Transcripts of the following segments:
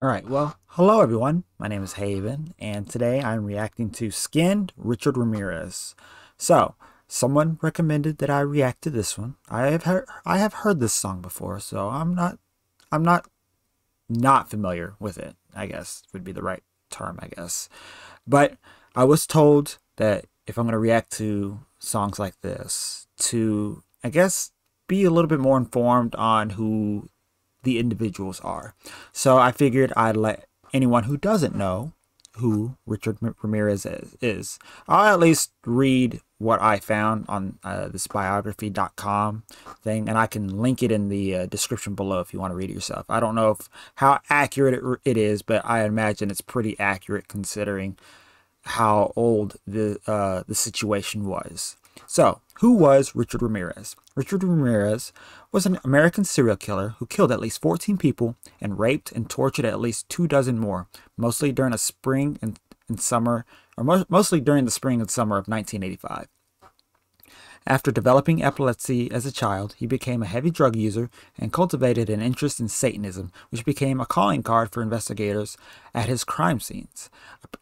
Alright, well, hello everyone. My name is Haven, and today I'm reacting to Skinned Richard Ramirez. So, someone recommended that I react to this one. I have heard this song before, so I'm not familiar with it, I guess would be the right term, I guess. But I was told that if I'm going to react to songs like this, to, I guess, be a little bit more informed on who the individuals are. So I figured I'd let anyone who doesn't know who Richard Ramirez is. I'll at least read what I found on this biography.com thing, and I can link it in the description below if you want to read it yourself. I don't know how accurate it is, but I imagine it's pretty accurate considering how old the situation was. So, who was Richard Ramirez? Richard Ramirez was an American serial killer who killed at least 14 people and raped and tortured at least 24 more, mostly during the spring and summer, or mostly during the spring and summer of 1985. After developing epilepsy as a child, he became a heavy drug user and cultivated an interest in Satanism, which became a calling card for investigators at his crime scenes.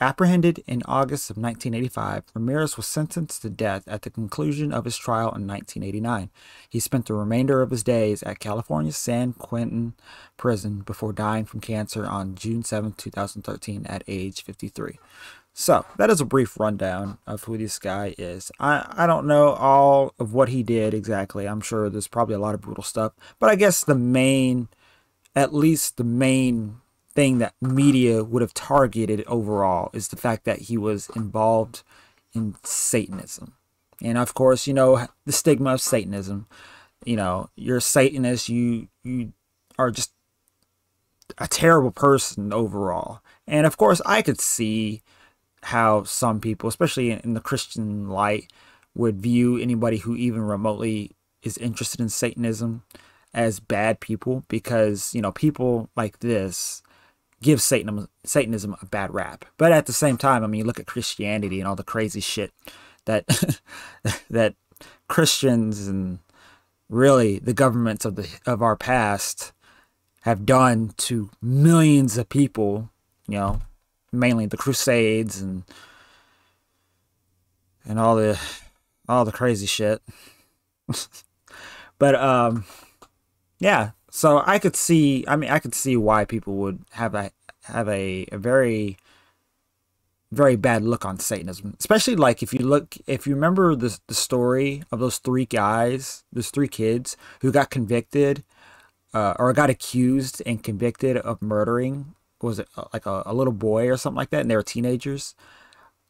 Apprehended in August of 1985, Ramirez was sentenced to death at the conclusion of his trial in 1989. He spent the remainder of his days at California's San Quentin prison before dying from cancer on June 7, 2013 at age 53. So, that is a brief rundown of who this guy is. I don't know all of what he did exactly. I'm sure there's probably a lot of brutal stuff. But I guess at least the main thing that media would have targeted overall is the fact that he was involved in Satanism. And of course, the stigma of Satanism. You're a Satanist, you are just a terrible person overall. And of course, I could see how some people, especially in the Christian light, would view anybody who even remotely is interested in Satanism as bad people, because people like this give Satanism a bad rap. But at the same time, I mean, you look at Christianity and all the crazy shit that that Christians and really the governments of our past have done to millions of people, mainly the Crusades and all the crazy shit. But yeah, so I could see why people would have a very bad look on Satanism, especially like if you remember the story of those three kids who got convicted or got accused and convicted of murdering, was it like a little boy or something like that, and they were teenagers,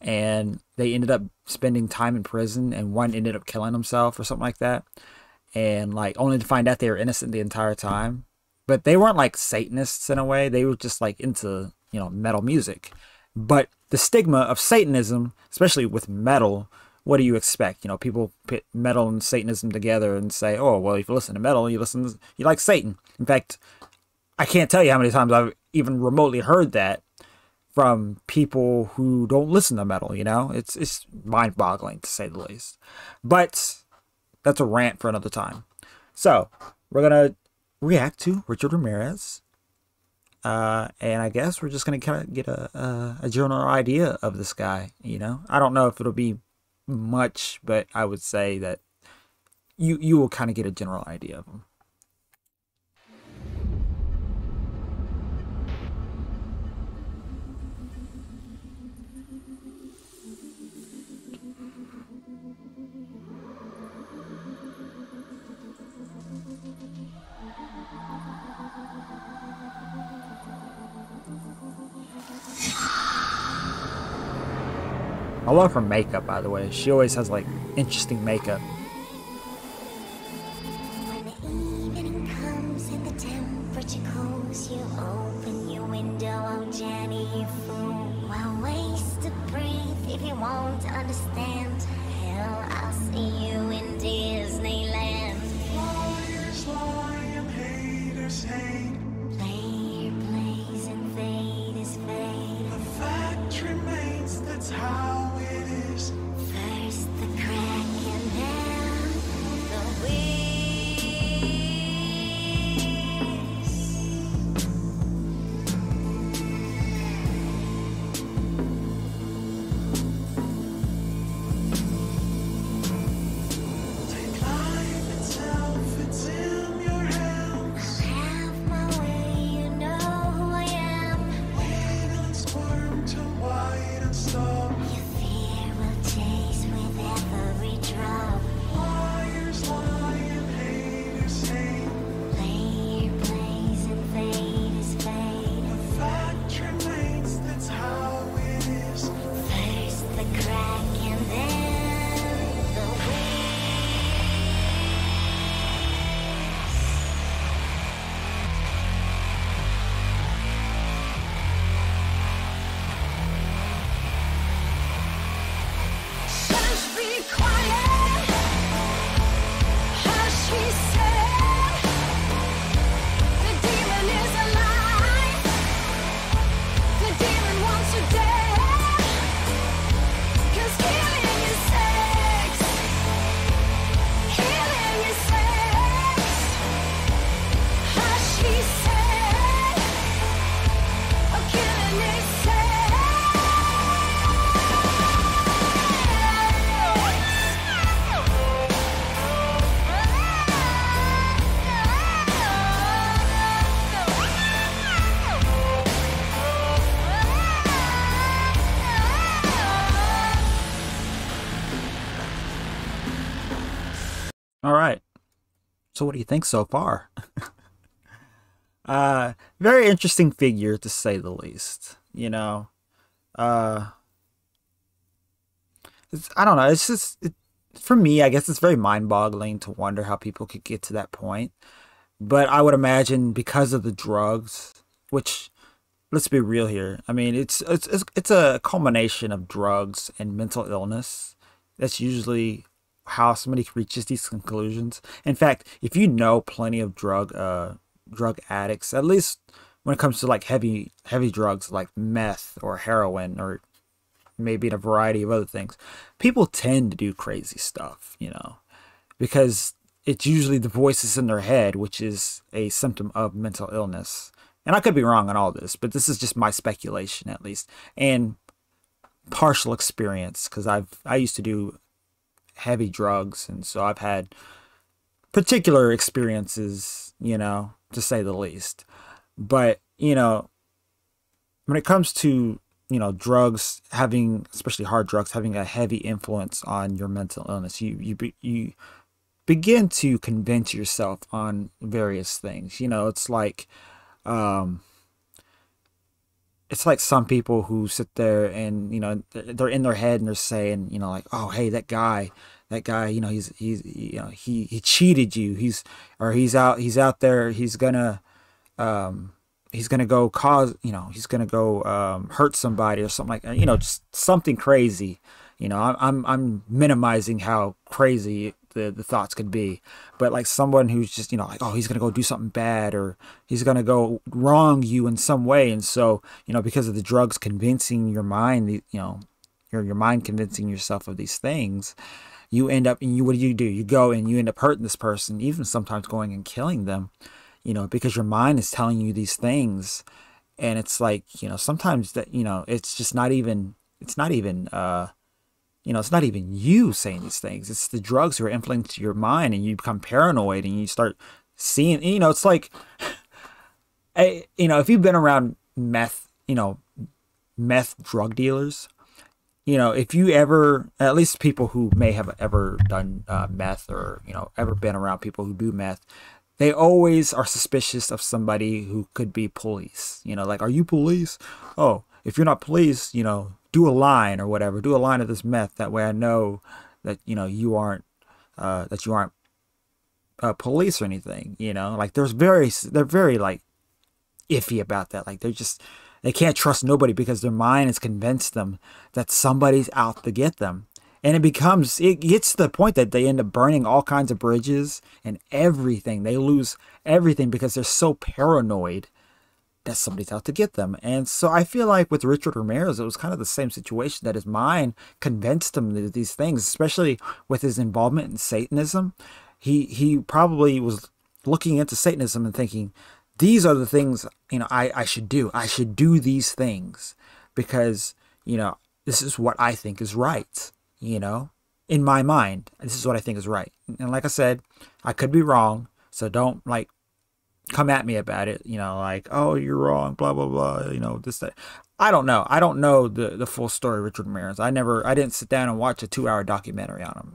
and they ended up spending time in prison, and one ended up killing himself or something like that, and like only to find out they were innocent the entire time. But they weren't like Satanists in a way, they were just like into metal music. But the stigma of Satanism, especially with metal, what do you expect? People put metal and Satanism together and say, oh well, if you listen to metal, you like Satan. In fact, I can't tell you how many times I've even remotely heard that from people who don't listen to metal. It's mind-boggling, to say the least. But that's a rant for another time. So we're gonna react to Richard Ramirez, and I guess we're just gonna kind of get a general idea of this guy. I don't know if it'll be much, but I would say that you will kind of get a general idea of him. I love her makeup, by the way. She always has like interesting makeup. When the evening comes and the temperature cools, you open your window, oh Jenny, you fool. Well, waste to breathe if you won't understand. Hell, I'll see you in Disneyland. Flyers fly and haters hate. Player plays and fate is fate. The fact remains, that's how. First the crack and then the whiz. So what do you think so far? Very interesting figure to say the least. Uh, I don't know. It's just for me. I guess it's very mind-boggling to wonder how people could get to that point. But I would imagine because of the drugs, which let's be real here. I mean, it's a culmination of drugs and mental illness. That's usually how somebody reaches these conclusions. In fact, if you know plenty of drug addicts, at least when it comes to like heavy drugs like meth or heroin or maybe in a variety of other things, people tend to do crazy stuff, because it's usually the voices in their head, which is a symptom of mental illness. And I could be wrong on all this, but this is just my speculation at least, and partial experience, because I used to do heavy drugs, and so I've had particular experiences, to say the least. But when it comes to drugs having, especially hard drugs, having a heavy influence on your mental illness, you begin to convince yourself on various things. It's like some people who sit there and they're in their head and they're saying, like, oh, hey, that guy, he cheated you, he's out there, he's gonna go cause, he's gonna go hurt somebody or something like that, just something crazy. I'm minimizing how crazy the thoughts could be, but like someone who's just, like, oh, he's gonna go do something bad, or he's gonna go wrong you in some way. And so, because of the drugs convincing your mind, your mind convincing yourself of these things, you end up, and what do? You go and you end up hurting this person, even sometimes going and killing them, because your mind is telling you these things. And it's like, sometimes that, it's just not even, it's not even you saying these things. It's the drugs who are influencing your mind, and you become paranoid, and you start seeing, it's like, if you've been around meth drug dealers, if you ever, at least people who may have ever done meth, or, ever been around people who do meth, they always are suspicious of somebody who could be police. Like, are you police? Oh, if you're not police, do a line or whatever. Do a line of this meth. That way I know that, you aren't police or anything. Like they're very like iffy about that. Like they can't trust nobody because their mind has convinced them that somebody's out to get them. And it gets to the point that they end up burning all kinds of bridges and everything. They lose everything because they're so paranoid that somebody's out to get them. And so I feel like with Richard Ramirez, it was kind of the same situation, that his mind convinced him of these things, especially with his involvement in Satanism. He probably was looking into Satanism and thinking, these are the things, I should do. I should do these things because, this is what I think is right. In my mind, this is what I think is right. And like I said, I could be wrong. So don't like come at me about it, like, oh, you're wrong, blah, blah, blah, this, that. I don't know. I don't know the full story of Richard Ramirez. I didn't sit down and watch a 2-hour documentary on him,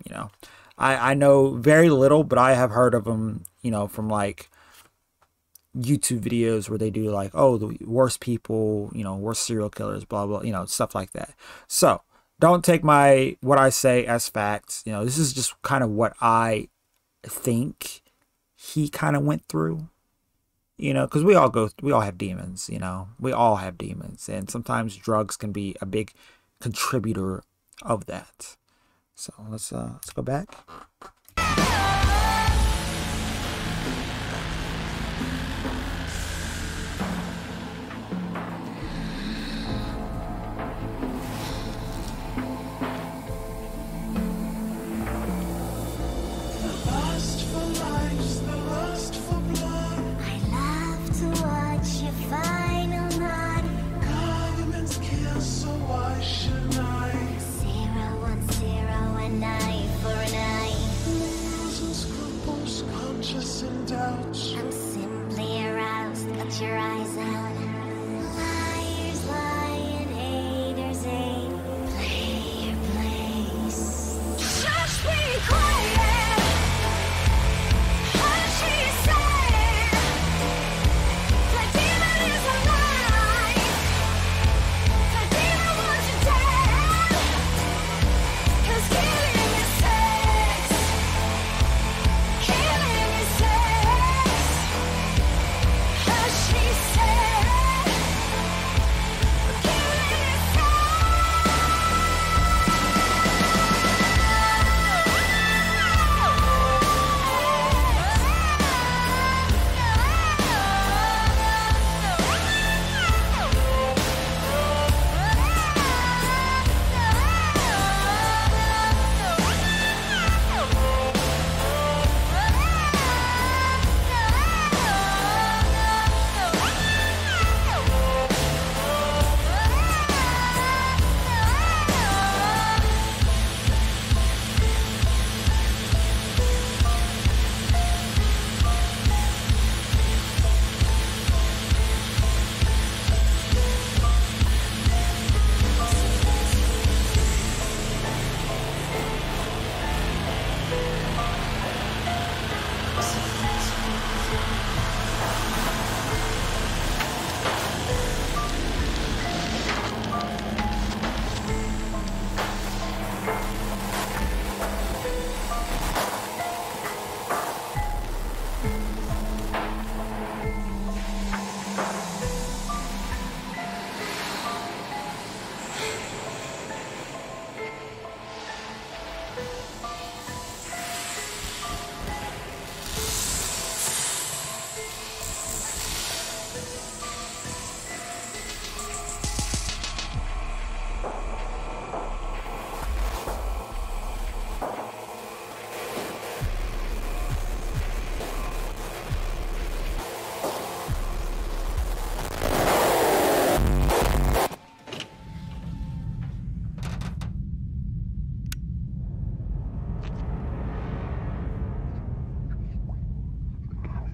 I know very little, but I have heard of him, from like YouTube videos where they do like, oh, the worst people, worst serial killers, blah, blah, stuff like that. So don't take what I say as facts. This is just kind of what I think he kind of went through. Because we all have demons, we all have demons, and sometimes drugs can be a big contributor of that. So let's go back. I'm simply aroused, cut your eyes out. Liars lie and haters hate. Play your place. Just be quiet. Hush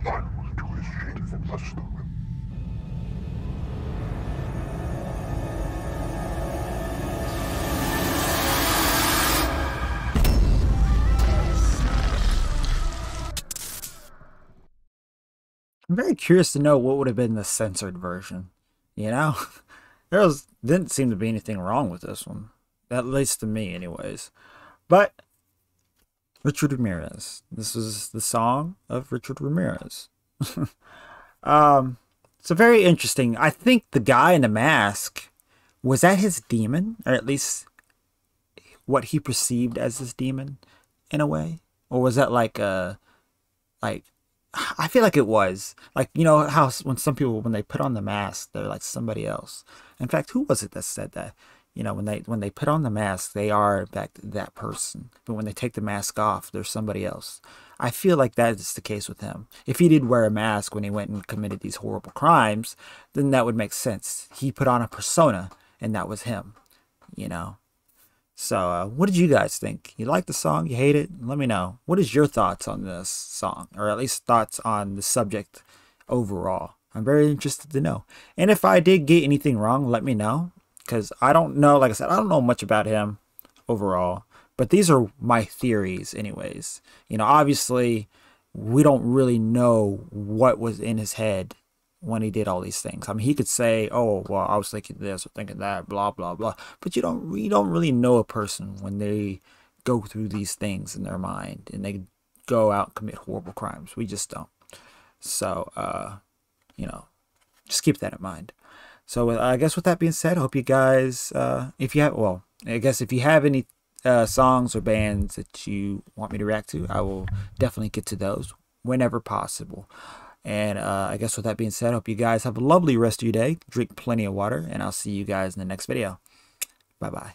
I'm very curious to know what would have been the censored version. You know, didn't seem to be anything wrong with this one, at least to me, anyways. But Richard Ramirez. This is the song of Richard Ramirez. So very interesting. I think the guy in the mask, was that his demon, or at least what he perceived as his demon, in a way, or was that like a like I feel like it was. Like, you know how when some people, when they put on the mask, they're like somebody else. In fact, who was it that said that? You know, when they put on the mask, they are in fact that person. But when they take the mask off, they're somebody else. I feel like that is the case with him. If he did wear a mask when he went and committed these horrible crimes, then that would make sense. He put on a persona, and that was him. You know. So, what did you guys think? You like the song? You hate it? Let me know. What is your thoughts on this song? Or at least thoughts on the subject overall? I'm very interested to know. And if I did get anything wrong, let me know. Because I don't know, like I said, I don't know much about him overall. But these are my theories anyways. You know, obviously, we don't really know what was in his head when he did all these things. I mean, he could say, "Oh, well, I was thinking this or thinking that, blah blah blah," but you don't really know a person when they go through these things in their mind and they go out and commit horrible crimes. We just don't. So, you know, just keep that in mind. So, I guess with that being said, I hope you guys, if you have, well, I guess if you have any songs or bands that you want me to react to, I will definitely get to those whenever possible. And I guess with that being said, I hope you guys have a lovely rest of your day. Drink plenty of water, and I'll see you guys in the next video. Bye-bye.